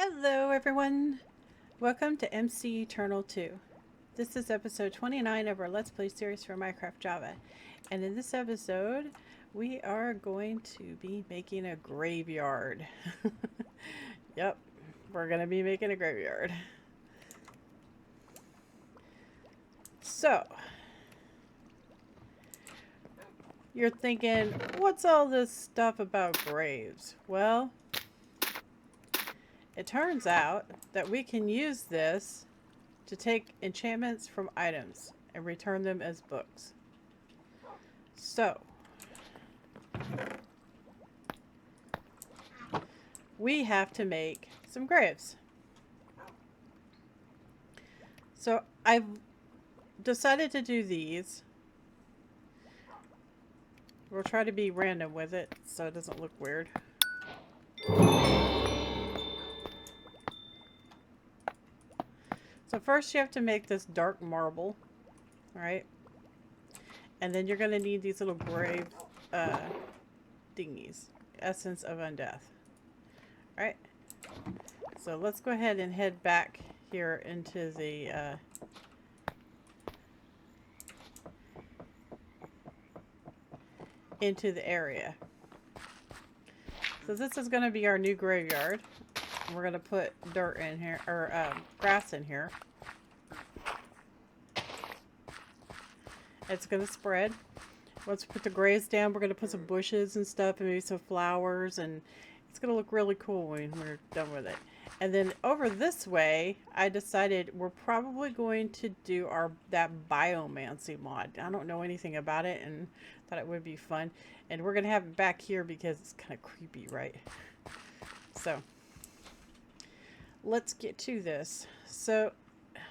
Hello everyone! Welcome to MC Eternal 2. This is episode 29 of our Let's Play series for Minecraft Java. And in this episode, we are going to be making a graveyard. Yep, we're going to be making a graveyard. So, you're thinking, what's all this stuff about graves? Well, it turns out that we can use this to take enchantments from items and return them as books. So, we have to make some graves. So, I've decided to do these. We'll try to be random with it so it doesn't look weird. So first you have to make this dark marble, alright? And then you're going to need these little grave thingies. Essence of Undeath. Alright? So let's go ahead and head back here into the area. So this is going to be our new graveyard. We're going to put dirt in here, or grass in here. It's going to spread. Once we put the graves down, we're going to put some bushes and stuff and maybe some flowers, and it's going to look really cool when we're done with it. And then over this way, I decided we're probably going to do that biomancy mod. I don't know anything about it and thought it would be fun. And we're going to have it back here because it's kind of creepy, right? So let's get to this. So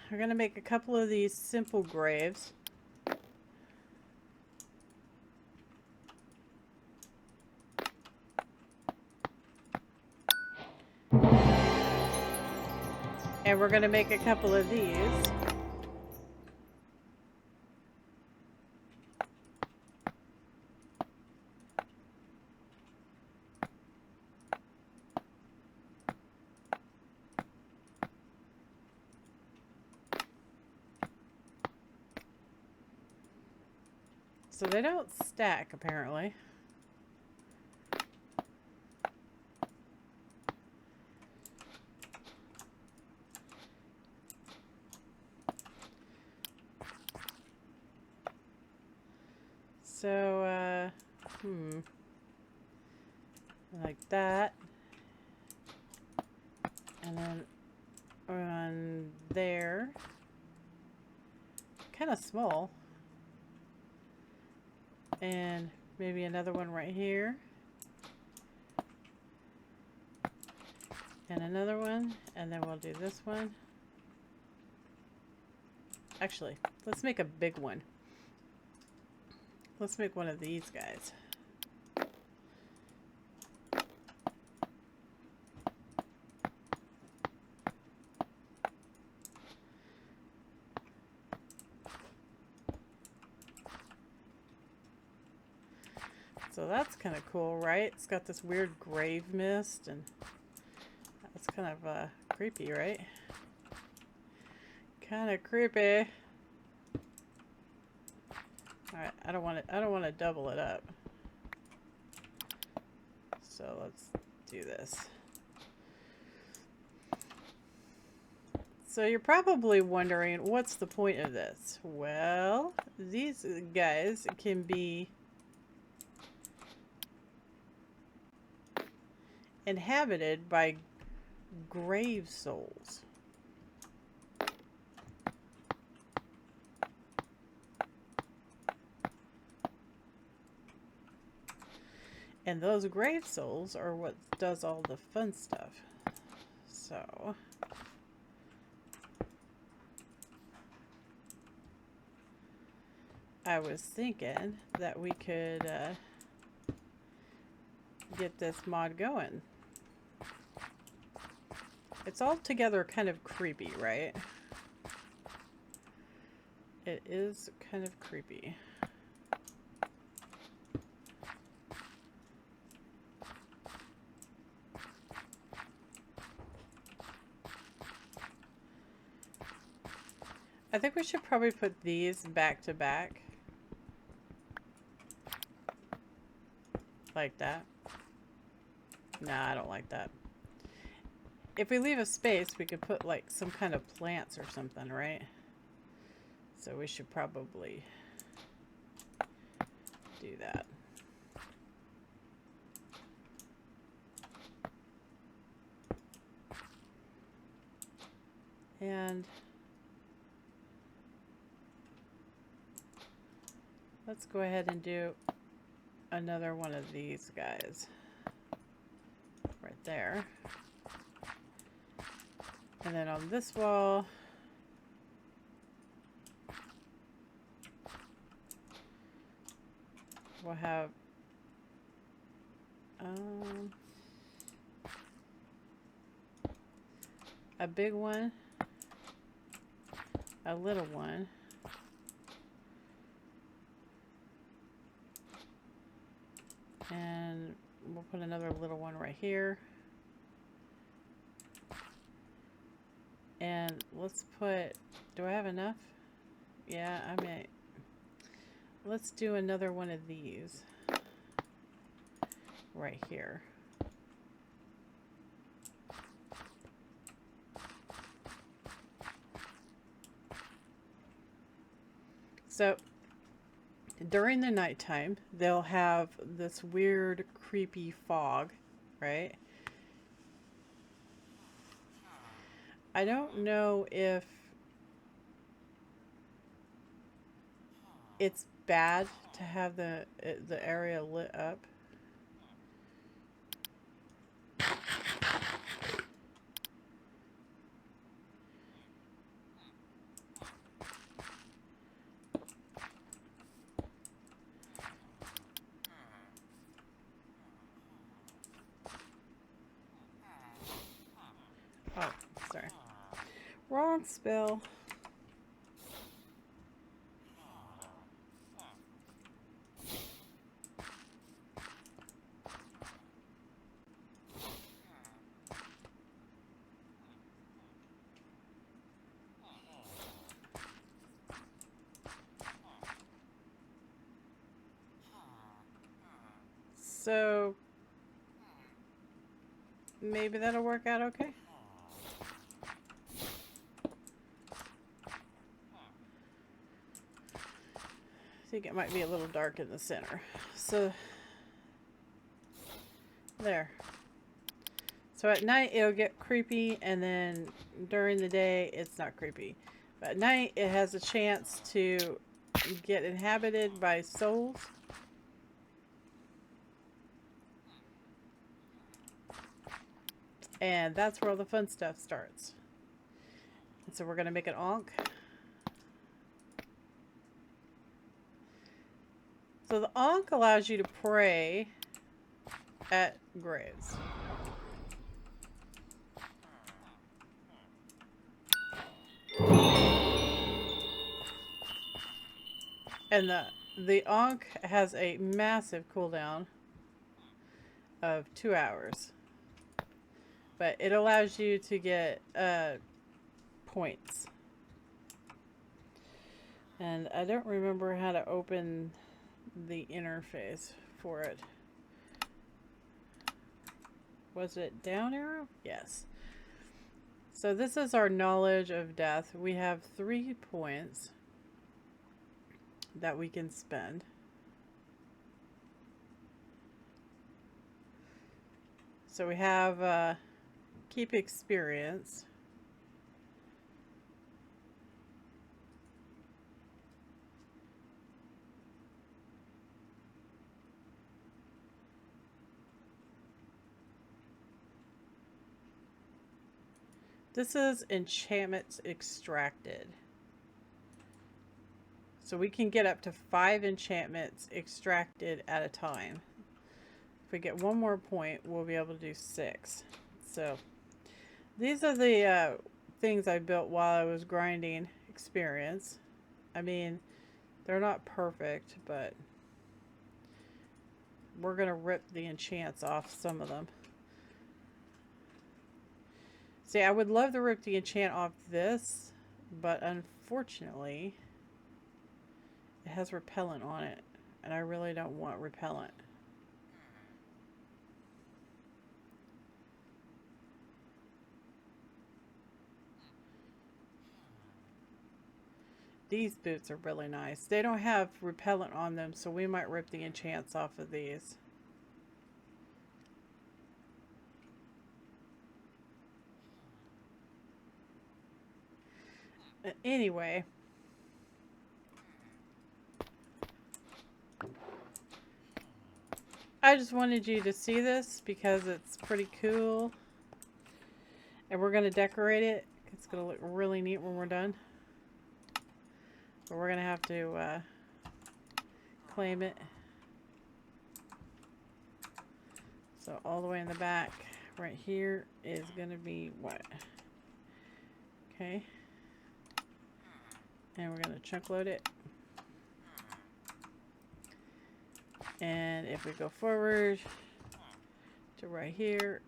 we're going to make a couple of these simple graves. And we're going to make a couple of these. So they don't stack, apparently. So, like that. And then on there. Kind of small. And maybe another one right here. And another one. And then we'll do this one. Actually, let's make a big one. Let's make one of these guys. So that's kind of cool, right? It's got this weird grave mist, and that's kind of creepy, right? Kind of creepy. Alright, I don't want to double it up. So let's do this. So you're probably wondering, what's the point of this? Well, these guys can be inhabited by grave souls. And those grave souls are what does all the fun stuff. So I was thinking that we could get this mod going. It's all together kind of creepy, right? It is kind of creepy. I think we should probably put these back to back. Like that. Nah, I don't like that. If we leave a space, we could put like some kind of plants or something, right? So we should probably do that. And let's go ahead and do another one of these guys right there. And then on this wall, we'll have a big one, a little one, and we'll put another little one right here. And let's put, do I have enough? Yeah, I mean, let's do another one of these right here. So during the nighttime, they'll have this weird, creepy fog, right? I don't know if it's bad to have the area lit up. Oh, sorry. Wrong spell. So maybe that'll work out okay. I think it might be a little dark in the center. So there. So at night it'll get creepy, and then during the day it's not creepy. But at night it has a chance to get inhabited by souls. And that's where all the fun stuff starts. And so we're going to make an Ankh. So the Ankh allows you to pray at graves. And the Ankh has a massive cooldown of 2 hours. But it allows you to get points. And I don't remember how to open the interface for it. Was it down arrow? Yes. So this is our knowledge of death. We have 3 points that we can spend. So we have keep experience. This is enchantments extracted. So we can get up to 5 enchantments extracted at a time. If we get 1 more point, we'll be able to do 6. So these are the things I built while I was grinding experience. I mean, they're not perfect, but we're going to rip the enchants off some of them. See, I would love to rip the enchant off this, but unfortunately it has repellent on it, and I really don't want repellent. These boots are really nice. They don't have repellent on them, so we might rip the enchants off of these. Anyway, I just wanted you to see this because it's pretty cool. And we're going to decorate it. It's going to look really neat when we're done. But we're going to have to claim it. So all the way in the back right here is going to be what? Okay. And we're going to chunk load it. And if we go forward to right here,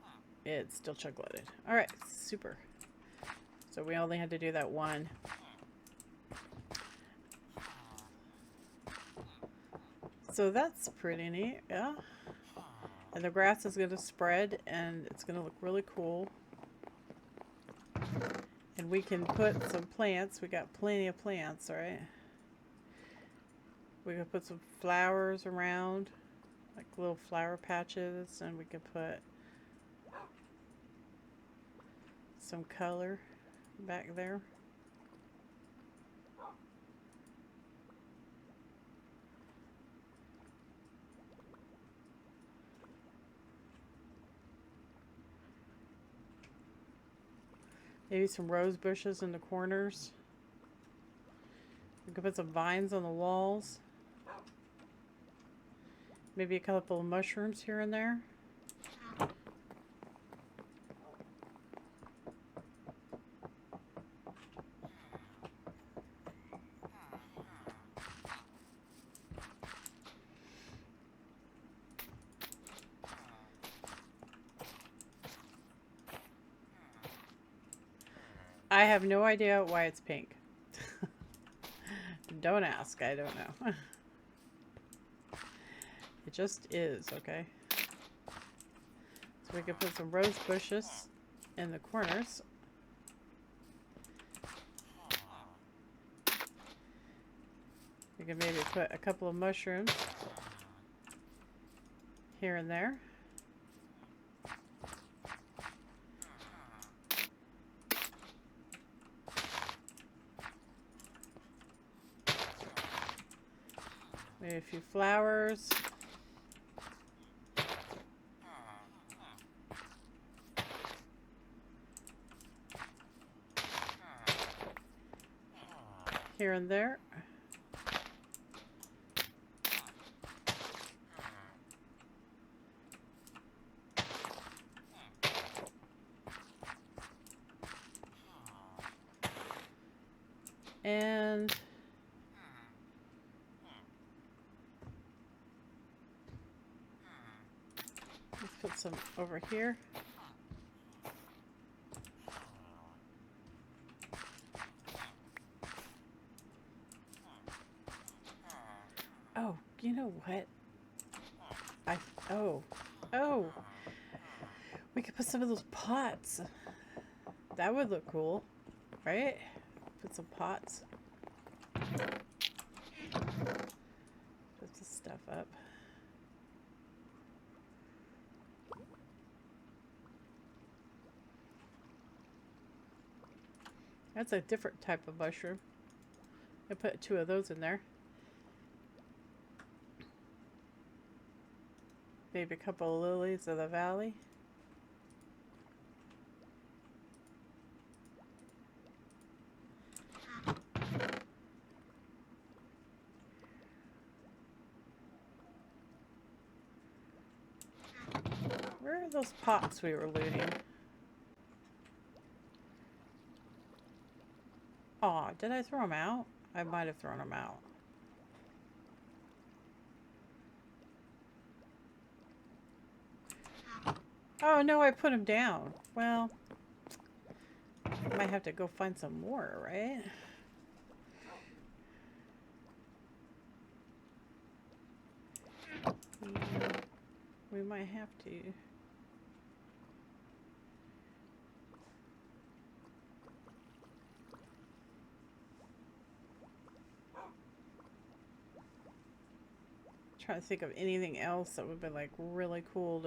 it's still chunk loaded. Alright, super. So we only had to do that one. So that's pretty neat, yeah. And the grass is going to spread and it's going to look really cool. And we can put some plants. We got plenty of plants, right? We can put some flowers around, like little flower patches, and we can put some color back there. Maybe some rose bushes in the corners. We could put some vines on the walls. Maybe a couple of mushrooms here and there. I have no idea why it's pink. Don't ask, I don't know. It just is, okay? So we can put some rose bushes in the corners. We can maybe put a couple of mushrooms here and there. Maybe a few flowers. Here and there. And let's put some over here. Oh, you know what? Oh, we could put some of those pots. That would look cool, right? Put some pots. Put this stuff up. That's a different type of mushroom. I put 2 of those in there. Maybe a couple of lilies of the valley. Where are those pots we were looting? Aw, did I throw them out? I might have thrown them out. Oh no, I put them down. Well, Might have to go find some more, right? Yeah, we might have to. Trying to think of anything else that would be like really cool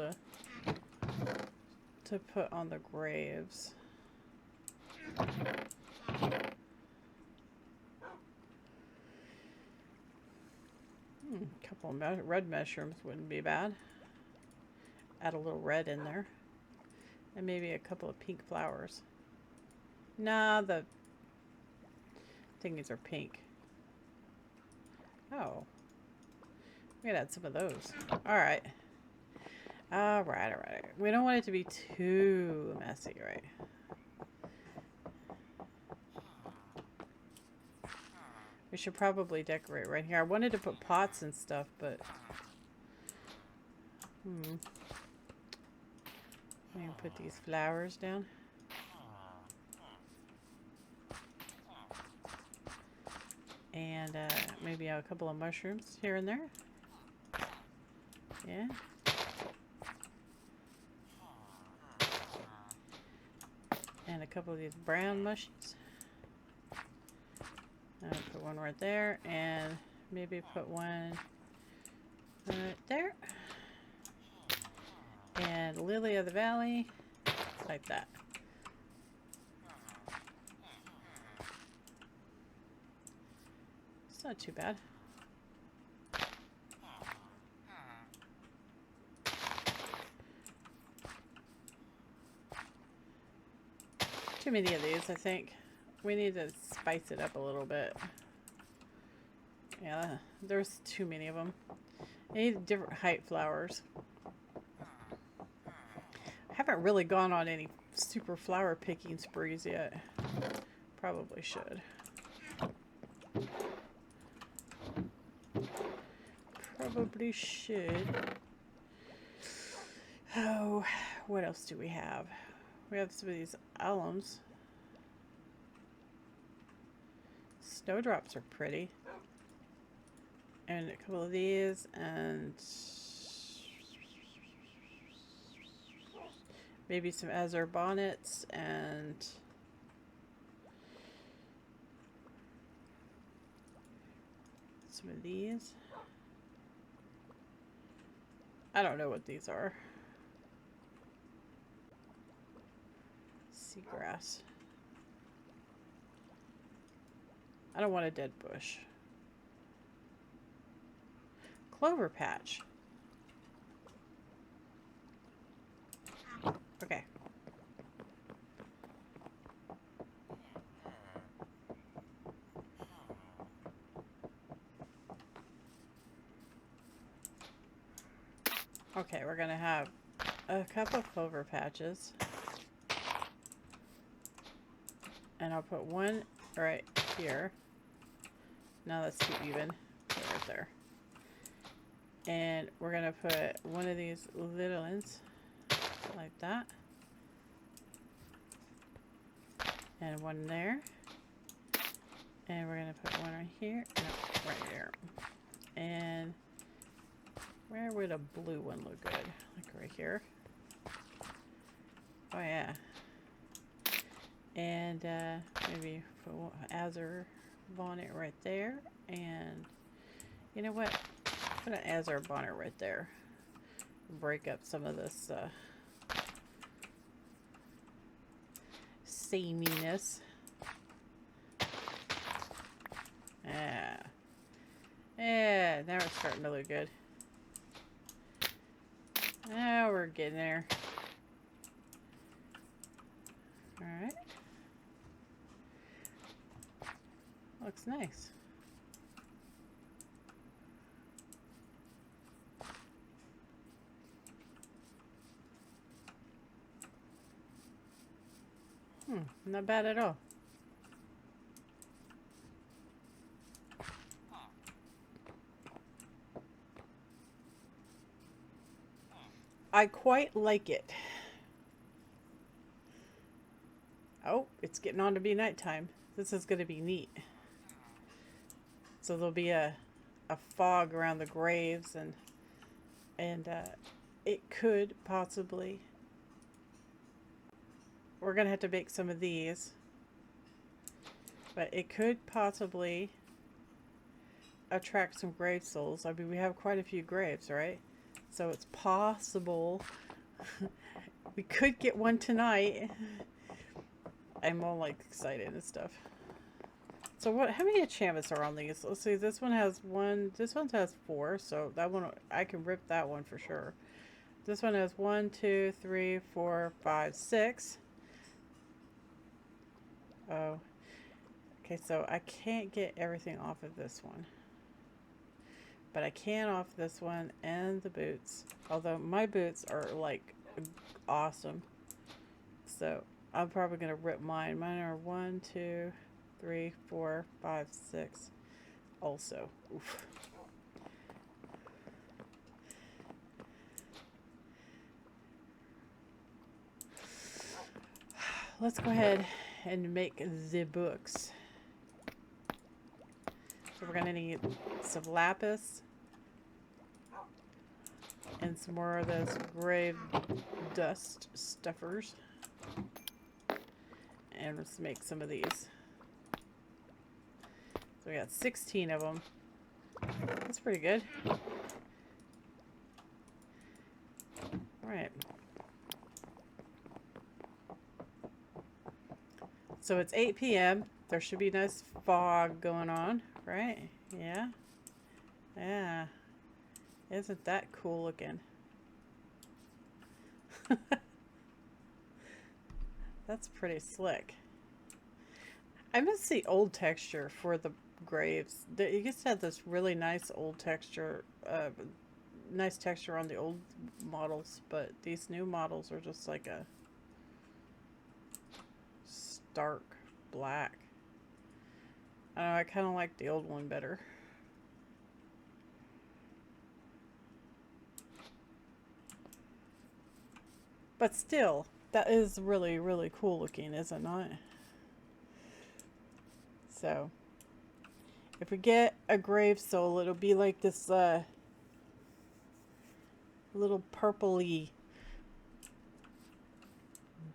to put on the graves. A couple of red mushrooms wouldn't be bad. Add a little red in there. And maybe a couple of pink flowers. Nah, the thingies are pink. Oh. We could add some of those. Alright. Alright. We don't want it to be too messy, right? We should probably decorate right here. I wanted to put pots and stuff, but... I'm going to put these flowers down. And maybe a couple of mushrooms here and there. Yeah. And a couple of these brown mushies. I'll put one right there, and maybe put one right there. And Lily of the Valley, like that. It's not too bad. Too many of these, I think. We need to spice it up a little bit. Yeah, there's too many of them. I need different height flowers. I haven't really gone on any super flower picking sprees yet. Probably should. Probably should. Oh, what else do we have? We have some of these alums. Snowdrops are pretty. And a couple of these, and maybe some azure bonnets, and some of these. I don't know what these are. Seagrass. I don't want a dead bush. Clover patch. Okay. Okay, we're gonna have a couple of clover patches. And I'll put one right here. No, that's too even. Put it right there. And we're gonna put one of these little ones like that. And one there. And we're gonna put one right here. No, right here. And where would a blue one look good? Like right here. Oh yeah. And maybe put azure bonnet right there. And you know what? Put an azure bonnet right there. Break up some of this sameness. Yeah, now it's starting to look good. Now we're getting there. Alright. Looks nice. Not bad at all. I quite like it. Oh, it's getting on to be nighttime. This is going to be neat. So there'll be a fog around the graves, and it could possibly... We're going to have to make some of these. But it could possibly attract some grave souls. I mean, we have quite a few graves, right? So it's possible we could get one tonight. I'm all like excited and stuff. So what? How many enchantments are on these? Let's see. This one has one. This one has 4. So that one, I can rip that one for sure. This one has 1, 2, 3, 4, 5, 6. Oh. Okay, so I can't get everything off of this one. But I can off this one and the boots. Although my boots are like awesome. So I'm probably going to rip mine. Mine are 1, 2, 3, 4, 5, 6. Also. Oof. Let's go ahead and make the books. So we're going to need some lapis and some more of those grave dust stuffers. And let's make some of these. So we got 16 of them. That's pretty good. Alright. So it's 8 p.m. There should be nice fog going on, right? Yeah. Yeah. Isn't that cool looking? That's pretty slick. I miss the old texture for the graves. You used to have this really nice old texture, nice texture on the old models, but these new models are just like a stark black. I don't know, I kind of like the old one better. But still, that is really, really cool looking, is it not? So, if we get a grave soul, it'll be like this little purpley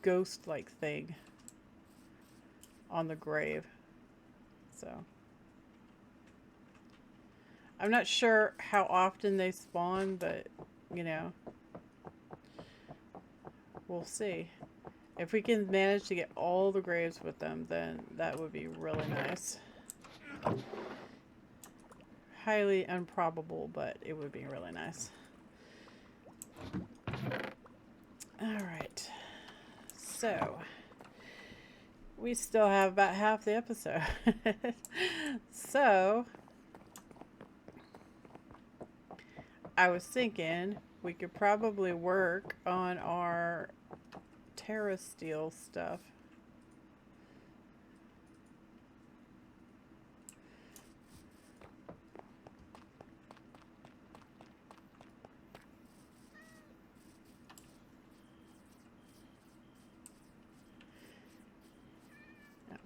ghost-like thing on the grave. So, I'm not sure how often they spawn, but, you know, we'll see. If we can manage to get all the graves with them, then that would be really nice. Highly improbable, but it would be really nice. Alright. So, we still have about half the episode. So, I was thinking we could probably work on our Terrasteel stuff.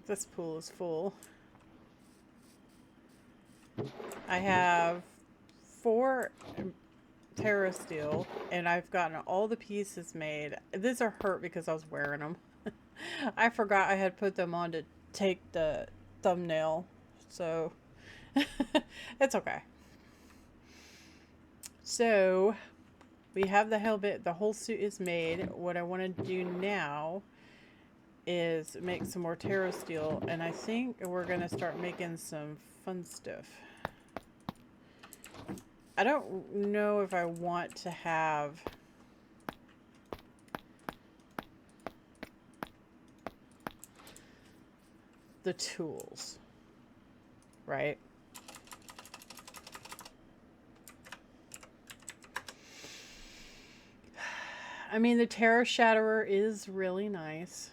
This pool is full. I have 4 Terrasteel, and I've gotten all the pieces made. These are hurt because I was wearing them. I forgot I had put them on to take the thumbnail, so it's okay. So we have the helmet, the whole suit is made. What I want to do now is make some more Terrasteel, and I think we're going to start making some fun stuff. I don't know if I want to have the tools, right? I mean, the Terror Shatterer is really nice.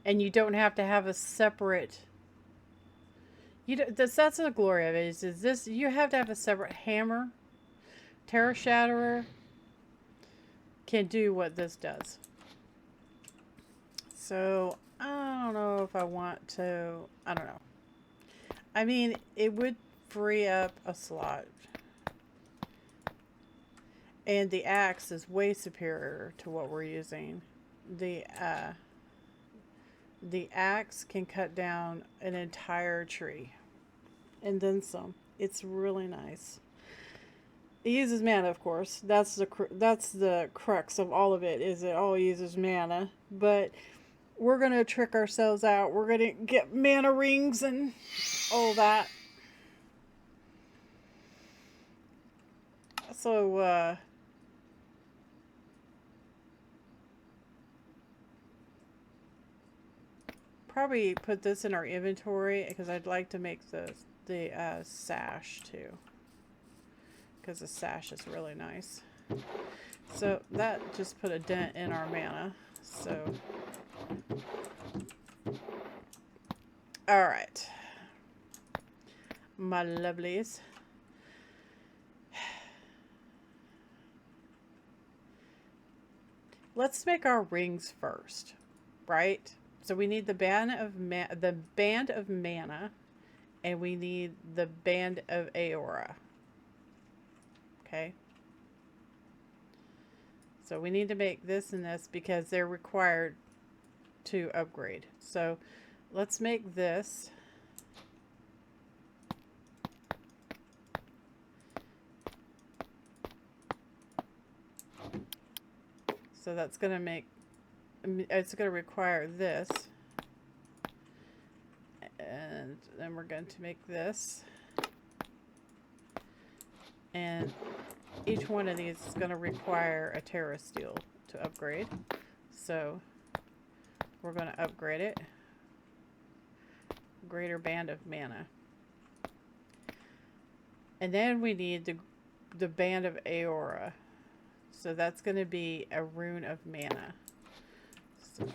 And you don't have to have a separate You know, that's the glory of it. Is this you have to have a separate hammer. Terra Shatterer can do what this does. So I don't know if I want to. I don't know. I mean, it would free up a slot. And the axe is way superior to what we're using. The axe can cut down an entire tree. And then some. It's really nice. It uses mana, of course. That's the crux of all of it, is it all uses mana. But we're going to trick ourselves out. We're going to get mana rings and all that. So, probably put this in our inventory because I'd like to make the sash too, because the sash is really nice. So that just put a dent in our mana. So all right, my lovelies. Let's make our rings first, right? So we need the band of mana, and we need the band of Aura. Okay. So we need to make this and this because they're required to upgrade. So let's make this. So that's going to make, it's going to require this. And then we're going to make this. And each one of these is going to require a Terrasteel to upgrade. So we're going to upgrade it. Greater band of mana. And then we need the band of Aura. So that's going to be a rune of mana. So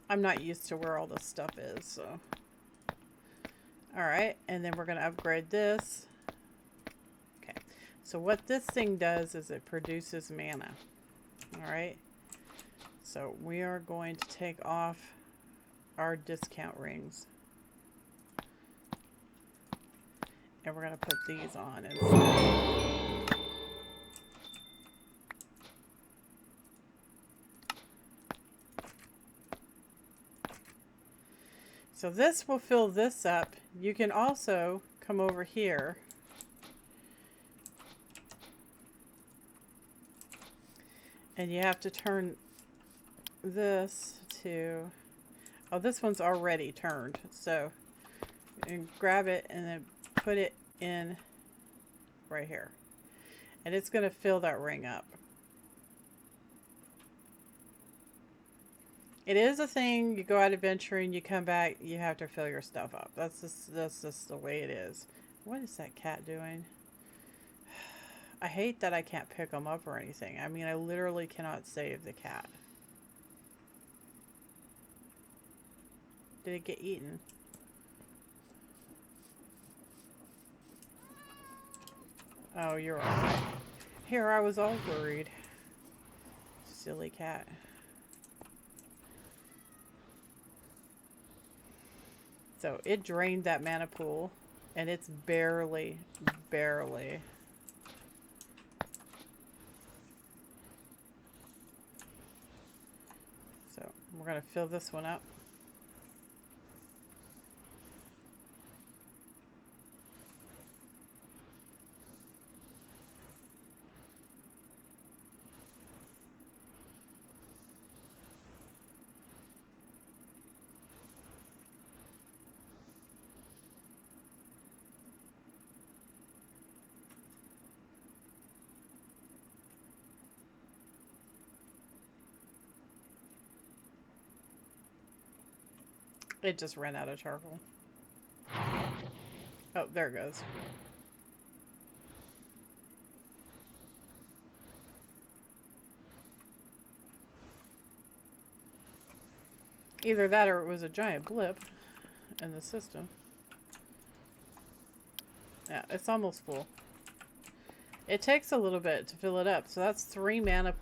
I'm not used to where all this stuff is, so. Alright, and then we're going to upgrade this. Okay, so what this thing does is it produces mana. Alright, so we are going to take off our discount rings. And we're going to put these on instead. So this will fill this up. You can also come over here and you have to turn this to, oh, this one's already turned. So you can grab it and then put it in right here. And it's going to fill that ring up. It is a thing. You go out adventuring, you come back, you have to fill your stuff up. That's just the way it is. What is that cat doing? I hate that I can't pick them up or anything. I mean, I literally cannot save the cat. Did it get eaten? Oh, you're all right. Here, I was all worried. Silly cat. So it drained that mana pool, and it's barely. So we're going to fill this one up. It just ran out of charcoal. Oh, there it goes. Either that or it was a giant blip in the system. Yeah, it's almost full. It takes a little bit to fill it up, so that's 3 mana.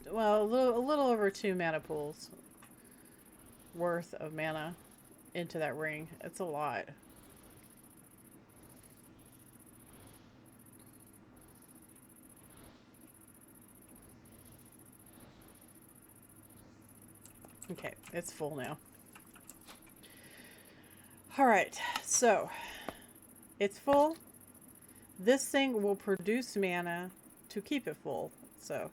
Well, a little over 2 mana pools worth of mana into that ring. It's a lot. Okay, it's full now. Alright, so it's full. This thing will produce mana to keep it full, so.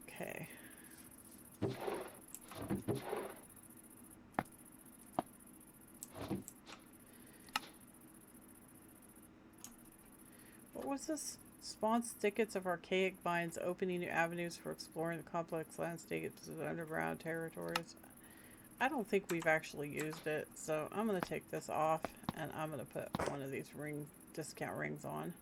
Okay. What was this? Spawns thickets of archaic vines, opening new avenues for exploring the complex landscapes of underground territories. I don't think we've actually used it, so I'm going to take this off, and I'm going to put one of these discount rings on.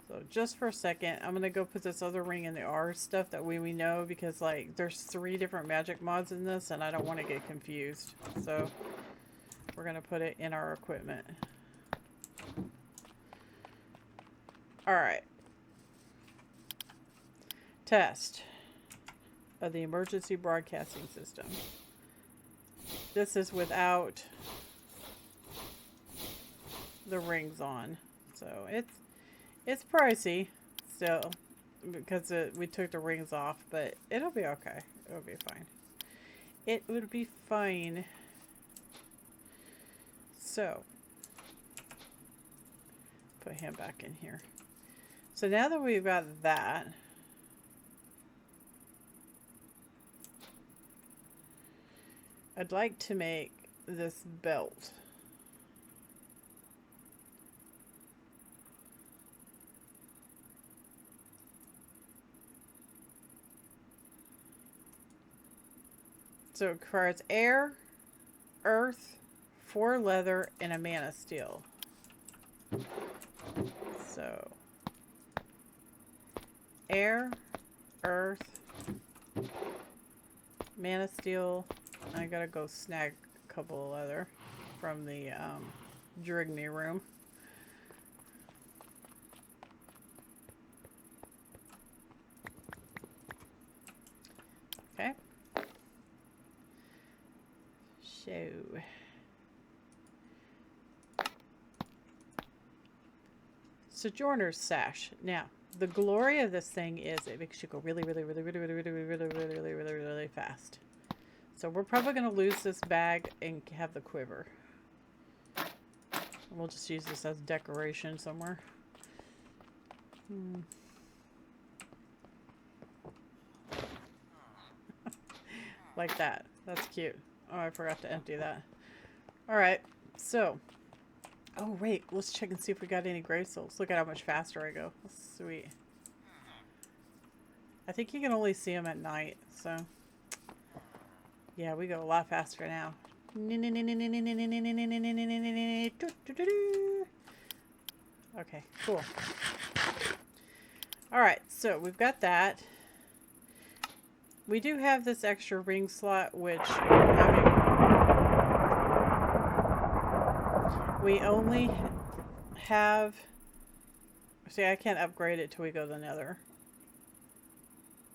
So just for a second, I'm going to go put this other ring in the R stuff, that way we know, because like there's 3 different magic mods in this, and I don't want to get confused. So we're going to put it in our equipment. Alright. Test of the emergency broadcasting system. This is without the rings on. So it's pricey still, because we took the rings off, but it'll be okay. It'll be fine. It would be fine. So, put him back in here. So now that we've got that, I'd like to make this belt. So it requires air, earth, 4 leather, and a mana steel. So, air, earth, mana steel. I gotta go snag a couple of leather from the Drigny room. Okay. So, Sojourner's Sash. Now, the glory of this thing is it makes you go really fast. So we're probably going to lose this bag and have the quiver. We'll just use this as decoration somewhere. Like that. That's cute. Oh, I forgot to empty that. Alright, so. Oh, wait. Let's check and see if we got any grave souls. Look at how much faster I go. That's sweet. I think you can only see them at night, so. Yeah, we go a lot faster now. Okay, cool. Alright, so we've got that. We do have this extra ring slot, which we only have. See, I can't upgrade it till we go to the Nether.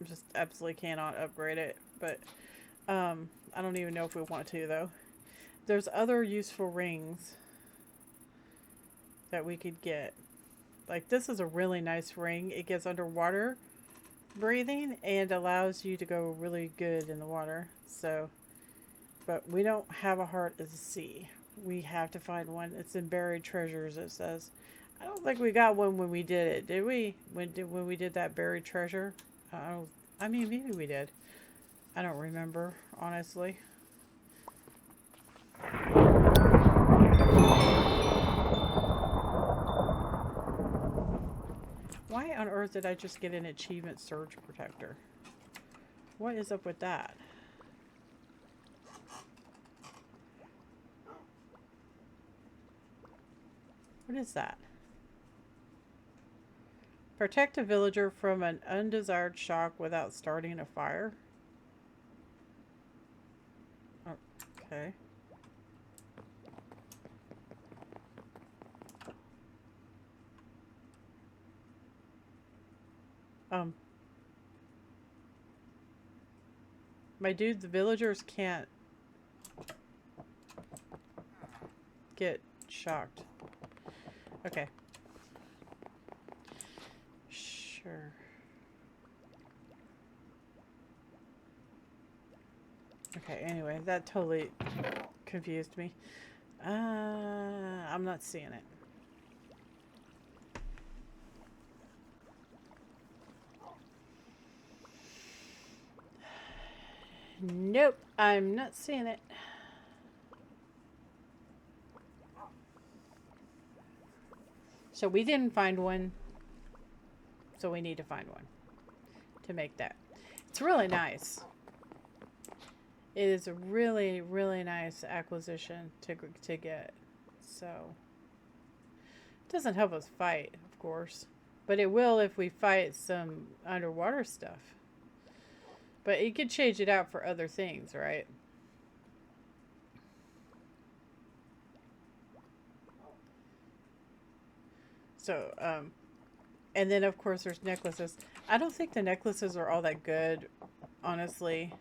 Just absolutely cannot upgrade it, but I don't even know if we want to, though. There's other useful rings that we could get. Like, this is a really nice ring. It gets underwater breathing and allows you to go really good in the water. So, but we don't have a heart of the sea. We have to find one. It's in buried treasures, it says. I don't think we got one when we did it, did we? When we did that buried treasure? I mean, maybe we did. I don't remember, honestly. Why on earth did I just get an achievement surge protector? What is up with that? What is that? Protect a villager from an undesired shock without starting a fire. Okay. My dude, the villagers can't get shocked. Okay. Sure. Okay, anyway, that totally confused me. I'm not seeing it. Nope, I'm not seeing it. So we didn't find one. So we need to find one to make that. It's really nice. It is a really, really nice acquisition to get. So it doesn't help us fight, of course, but it will if we fight some underwater stuff. But you could change it out for other things, right? So, and then of course there's necklaces. I don't think the necklaces are all that good, honestly.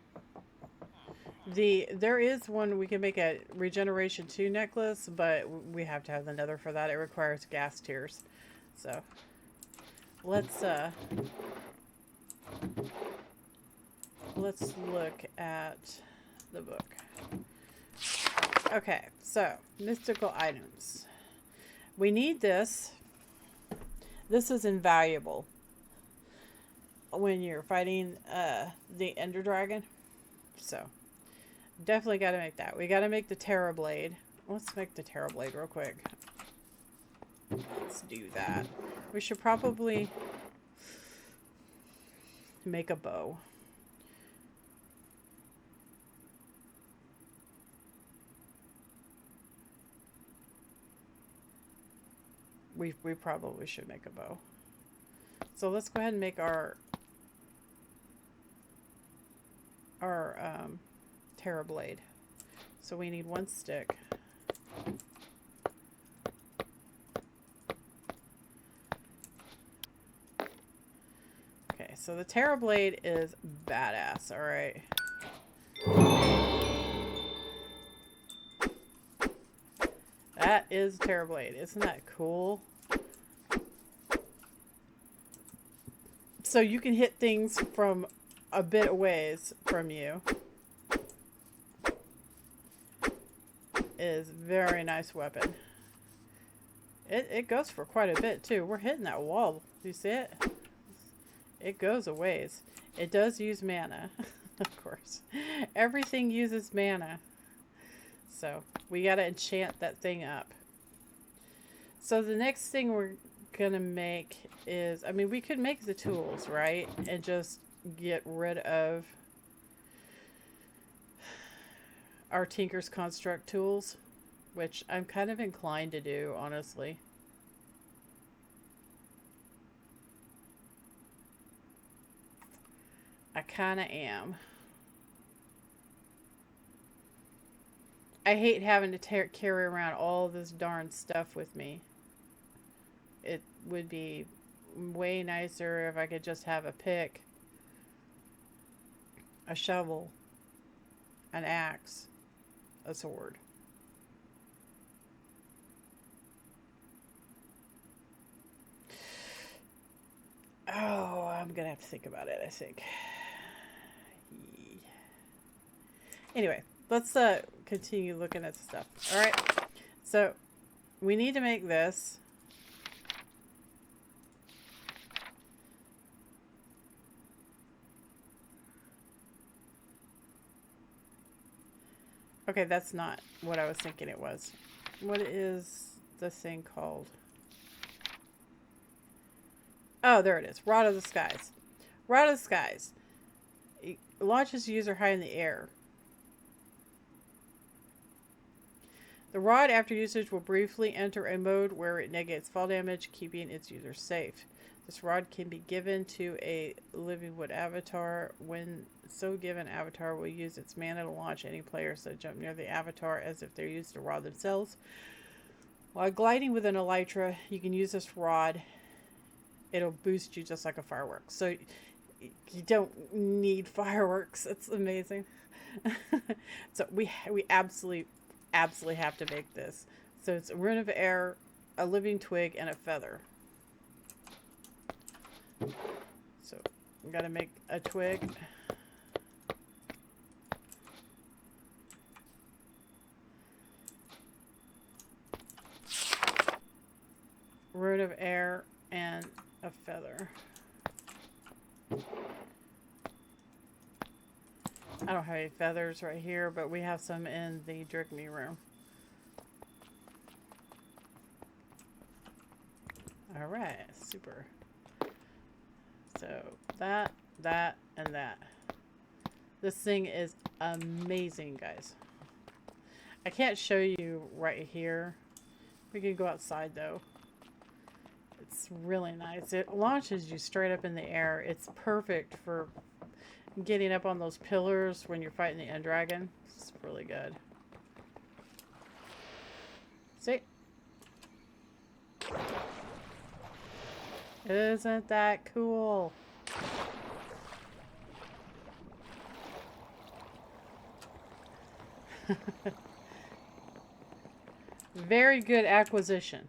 There is one we can make a regeneration 2 necklace, but we have to have the nether for that. It requires gas tiers. So let's look at the book. Okay, so mystical items. We need this. This is invaluable when you're fighting the Ender Dragon. So definitely got to make that. We got to make the Terra Blade. Let's make the Terra Blade real quick. Let's do that. We should probably make a bow. We probably should make a bow. So let's go ahead and make our Terra Blade. So we need 1 stick. Okay, so the Terra Blade is badass, alright. That is Terra Blade. Isn't that cool? So you can hit things from a bit of ways from you. It is a very nice weapon. It goes for quite a bit too. We're hitting that wall. You see it? It goes a ways. It does use mana, of course. Everything uses mana. So we gotta enchant that thing up. So the next thing we're gonna make is, I mean, we could make the tools, right? And just get rid of our Tinker's Construct tools, which I'm kind of inclined to do, honestly. I kind of am. I hate having to carry around all this darn stuff with me. It would be way nicer if I could just have a pick, a shovel, an axe, a sword. Oh, I'm gonna have to think about it, I think. Anyway, let's continue looking at stuff. Alright, so we need to make this. Okay, that's not what I was thinking it was. What is the thing called? Oh, there it is. Rod of the Skies. Rod of the Skies. It launches user high in the air. The rod after usage will briefly enter a mode where it negates fall damage, keeping its user safe. This rod can be given to a living wood avatar. When so given, avatar will use its mana to launch any players that jump near the avatar as if they're used the rod themselves. While gliding with an elytra, you can use this rod. It'll boost you just like a firework. So you don't need fireworks. It's amazing. So we absolutely have to make this. So it's a rune of air, a living twig, and a feather. So we gotta make a twig. Rune of air and a feather. I don't have any feathers right here, but we have some in the drink me room. Alright, super. So that, and that. This thing is amazing, guys. I can't show you right here. We can go outside though. It's really nice. It launches you straight up in the air. It's perfect for getting up on those pillars when you're fighting the end dragon. It's really good. See? Isn't that cool? Very good acquisition.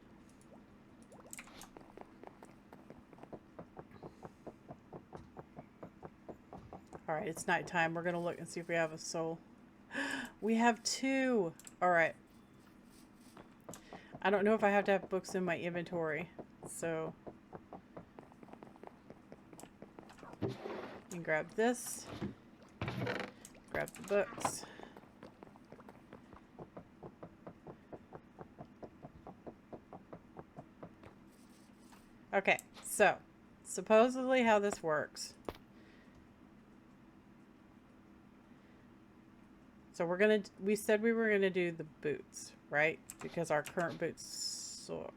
Alright, it's nighttime. We're going to look and see if we have a soul. We have 2. Alright. I don't know if I have to have books in my inventory. So you can grab this. Grab the books. Okay, so supposedly how this works. So we said we were gonna do the boots, right? Because our current boots suck.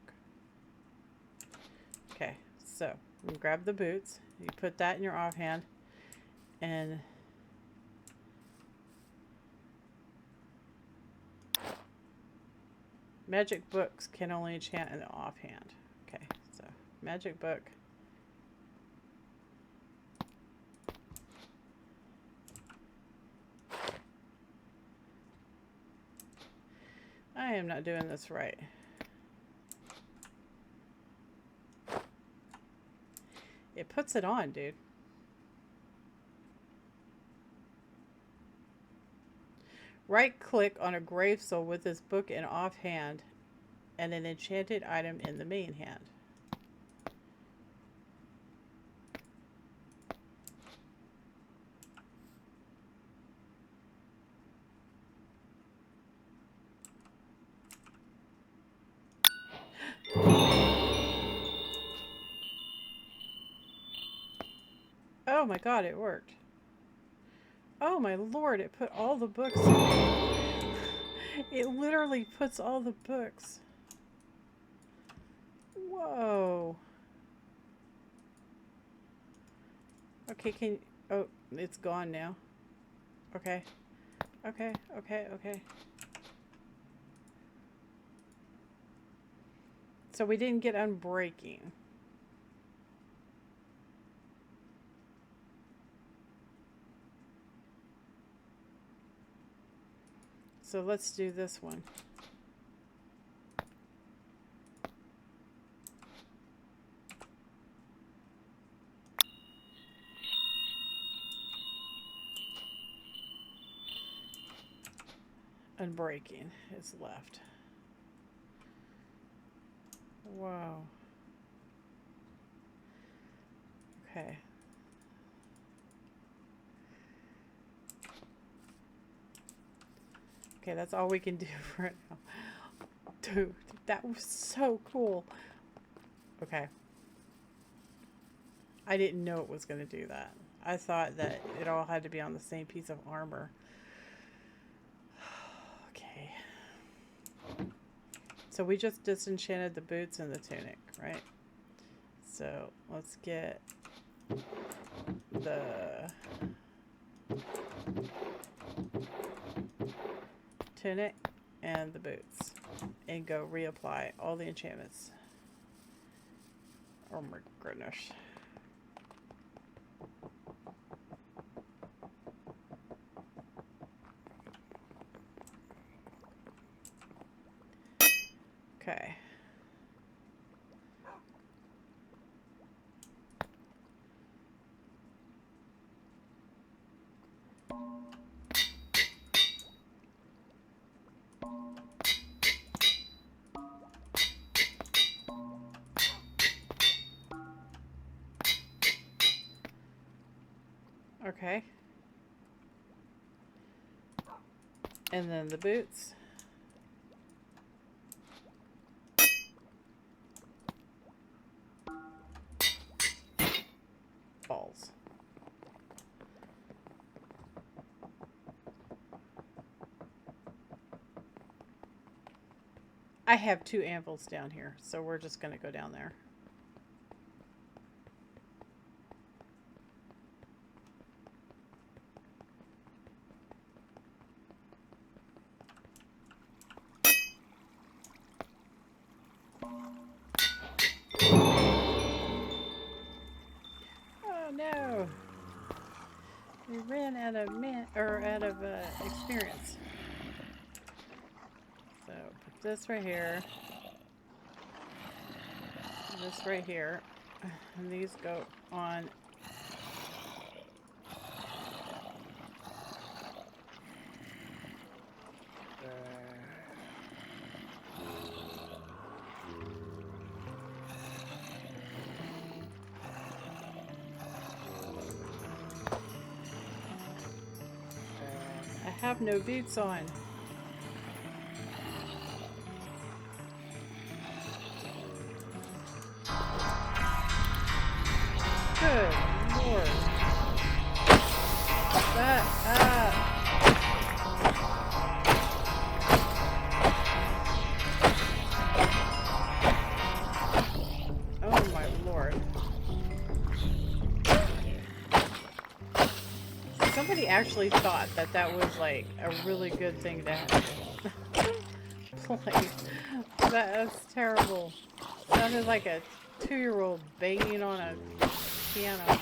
Okay, so you grab the boots, you put that in your offhand, and magic books can only enchant in the offhand. Okay, so magic book. I am not doing this right. It puts it on, dude. Right click on a grave soul with this book in offhand and an enchanted item in the main hand. Oh my god, it worked. Oh my lord, it put all the books in. It literally puts all the books. Whoa. Okay, can you... Oh, it's gone now. Okay. Okay, okay, okay. So we didn't get unbreaking. So let's do this one. Unbreaking is left. Wow. Okay. Okay, that's all we can do right now. Dude, that was so cool. Okay. I didn't know it was going to do that. I thought that it all had to be on the same piece of armor. Okay. So we just disenchanted the boots and the tunic, right? So let's get the tunic and the boots and go reapply all the enchantments. Oh my goodness. Okay. Okay. And then the boots. Balls. I have 2 anvils down here, so we're just going to go down there. Oh no! We ran out of experience. So put this right here. This right here. And these go on. I have no boots on. Good Lord. That Oh my Lord. Somebody actually thought that that was like a really good thing to have. Like, that's terrible. Sounded like a 2-year-old banging on a piano.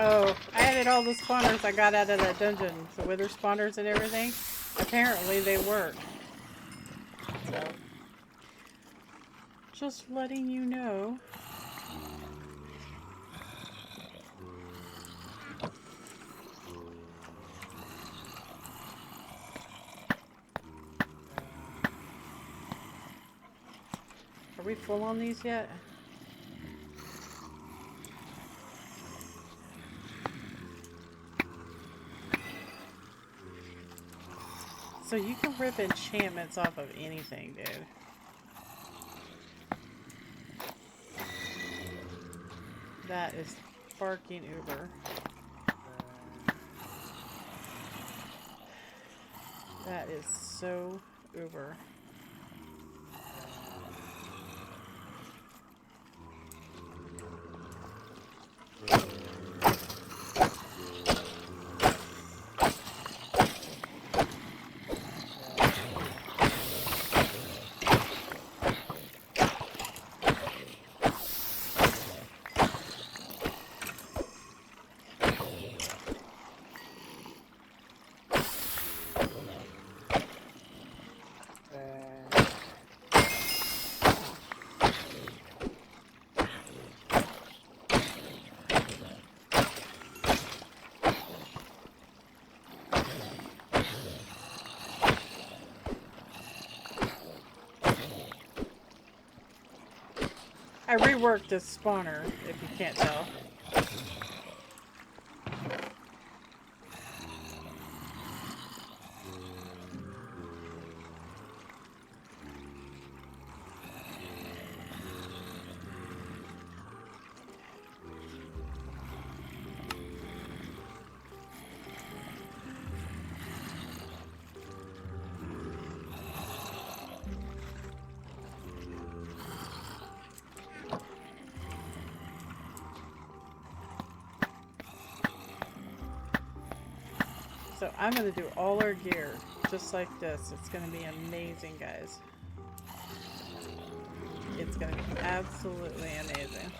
Oh, I added all the spawners I got out of that dungeon. The wither spawners and everything. Apparently they work. So, just letting you know. Are we full on these yet? So you can rip enchantments off of anything, dude. That is barking uber. That is so uber. I reworked this spawner, if you can't tell. So I'm going to do all our gear just like this. It's going to be amazing, guys. It's going to be absolutely amazing.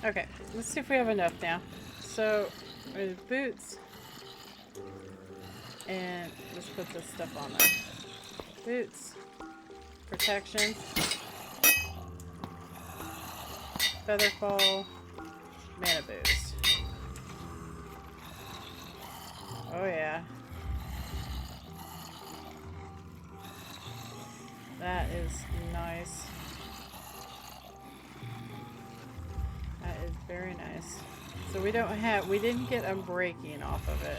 Okay, let's see if we have enough now. So, boots. And let's put this stuff on there. Boots. Protection. Featherfall. Mana boost. Oh yeah. That is nice. That is very nice. So we didn't get Unbreaking off of it.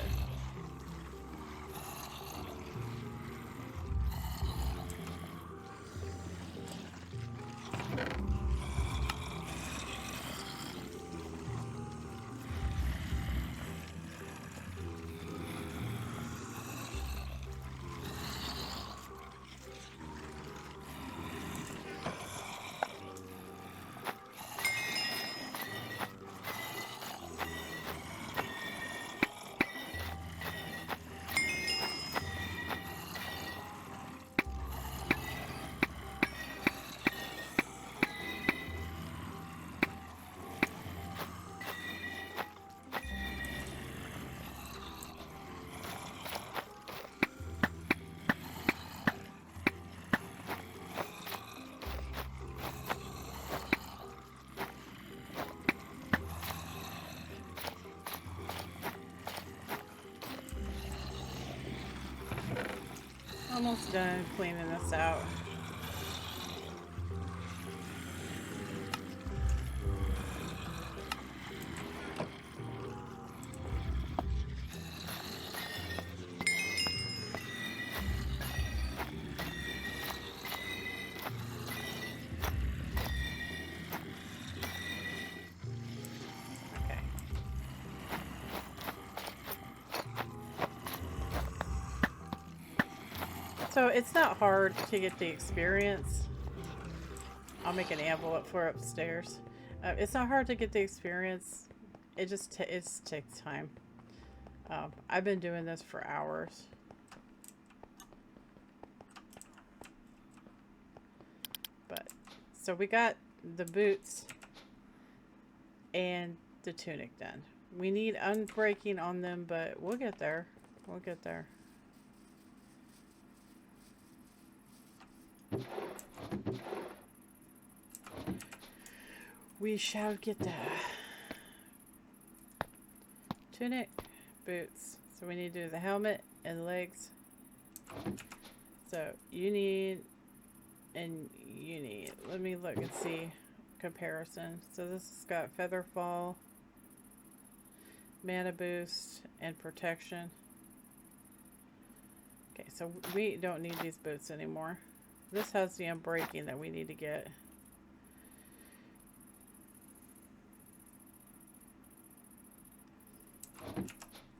Almost done cleaning this out. So it's not hard to get the experience. I'll make an envelope for upstairs. It's not hard to get the experience. It just takes time. I've been doing this for hours. But so we got the boots and the tunic done. We need Unbreaking on them, but we'll get there. We'll get there. We shall get there. Tunic, boots. So we need to do the helmet and legs. So you need, and you need. Let me look and see comparison. So this has got Featherfall, mana boost, and protection. Okay, so we don't need these boots anymore. This has the Unbreaking that we need to get.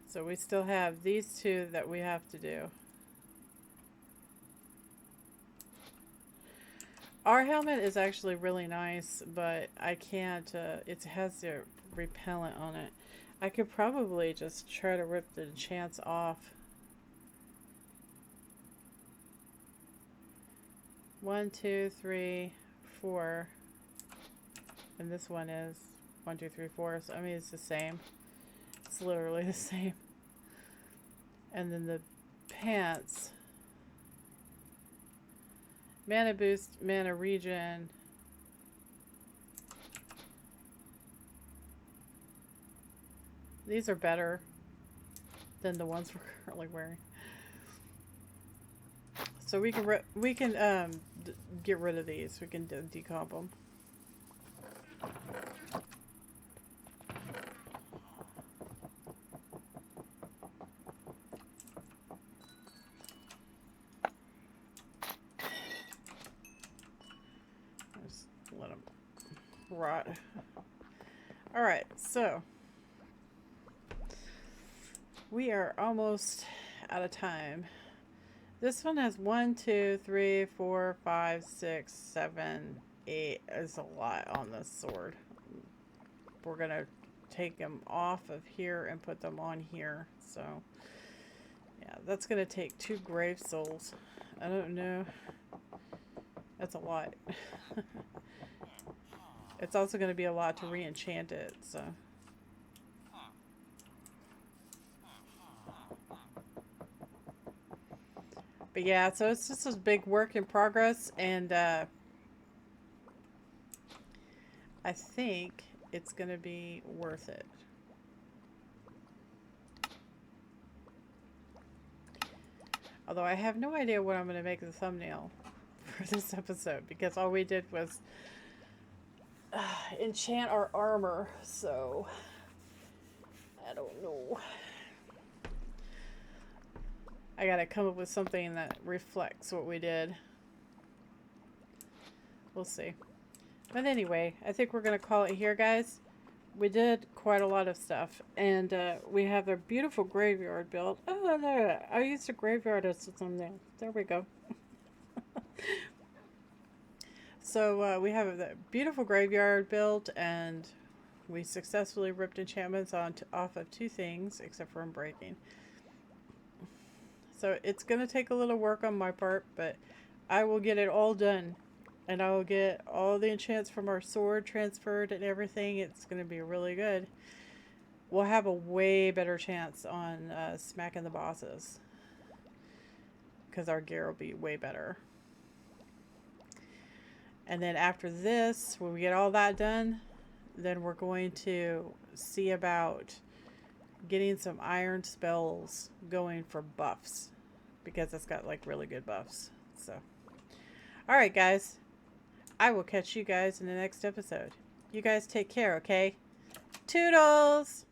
So we still have these two that we have to do. Our helmet is actually really nice, but I can't, it has the repellent on it. I could probably just try to rip the enchants off. 1, 2, 3, 4. And this one is 1, 2, 3, 4. So I mean it's the same. It's literally the same. And then the pants. Mana boost, mana regen. These are better than the ones we're currently wearing. So we can get rid of these. We can decomp them. Just let them rot. All right, so we are almost out of time. This one has 1, 2, 3, 4, 5, 6, 7, 8. There's a lot on this sword. We're going to take them off of here and put them on here. So, yeah, that's going to take 2 grave souls. I don't know. That's a lot. It's also going to be a lot to re-enchant it, so. But yeah, so it's just a big work in progress, and I think it's going to be worth it. Although I have no idea what I'm going to make the thumbnail for this episode, because all we did was enchant our armor, so I don't know. I gotta come up with something that reflects what we did. We'll see. But anyway, I think we're gonna call it here, guys. We did quite a lot of stuff, and we have a beautiful graveyard built. Oh, there! I used a graveyard as a thumbnail. There we go. So we have a beautiful graveyard built, and we successfully ripped enchantments off of 2 things, except for unbreaking. So it's going to take a little work on my part, but I will get it all done. And I will get all the enchants from our sword transferred and everything. It's going to be really good. We'll have a way better chance on smacking the bosses, because our gear will be way better. And then after this, when we get all that done, then we're going to see about getting some iron spells going for buffs, because it's got like really good buffs. So alright guys, I will catch you guys in the next episode. You guys take care, okay? Toodles!